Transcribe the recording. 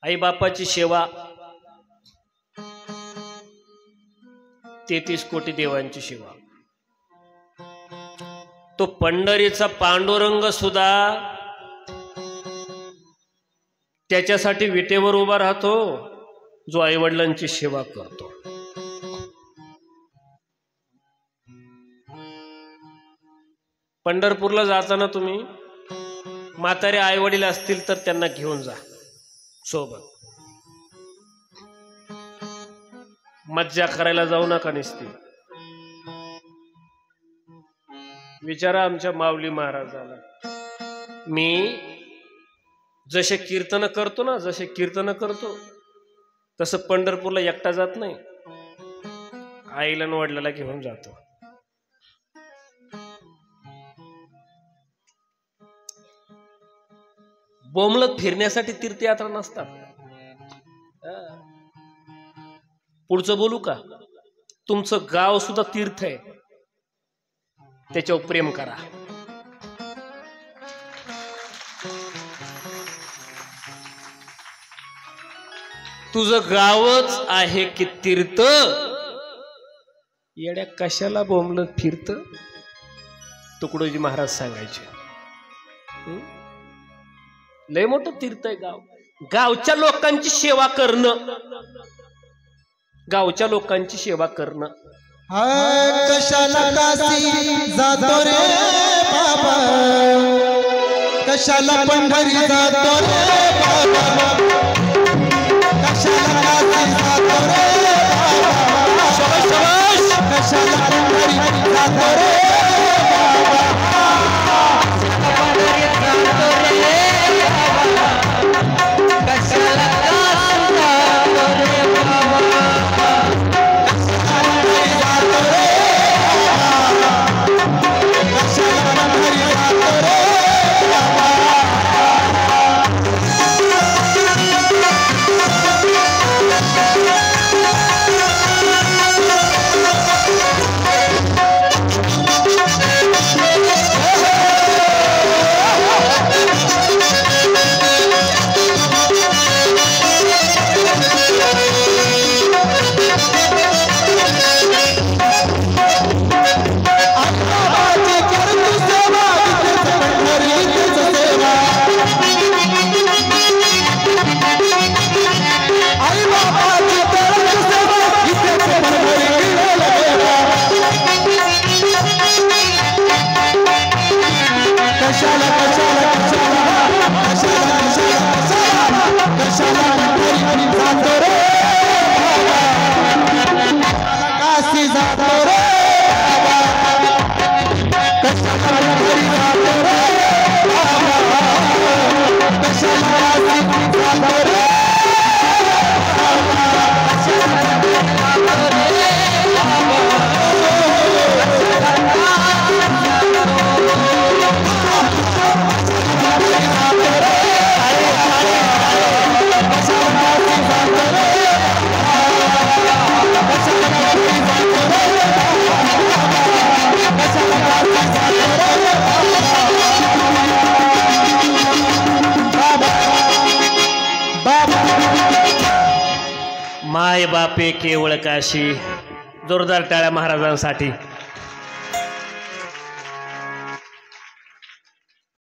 आई बापाची सेवा 33 कोटी देवांची सेवा। तो पंढरीचा पांडुरंग सुद्धा त्याच्यासाठी विटेवर उभा राहतो जो आईवडिलांची सेवा करतो। पंढरपूरला जाताना तुम्ही म्हातारे आईवडील असतील तर त्यांना घेऊन जा सोबत। मज्जा करायला जाऊ नका नुसती। विचारा आमच्या माऊली महाराजाला, मी जसे कीर्तन करतो ना, जसे कीर्तन करतो तसं पंढरपूरला एकटा जात नाही, आईला न वडिलाला घेऊन जातो। बोमलत फिरण्यासाठी तीर्थयात्रा नसतात। पुढचं बोलू का? तुमचं गाव सुद्धा तीर्थ आहे, त्याच्यावर प्रेम करा। तुझं गावच आहे की तीर्थ, येड्या कशाला बोंबलत फिरत? तुकडोजी महाराज सांगायचे लय मोठं तीर्थ आहे गाव। गावच्या लोकांची सेवा करणं, गावच्या लोकांची सेवा करणं। कशाला काशी जातो रे बाबा, कशाला पंढरी जातो रे बाबा, कशाला काशी जातो रे बाबा, शाबाश कशाला पंढरी जातो रे माय बापे केवळ काशी। जोरदार टाळ्या महाराजांसाठी।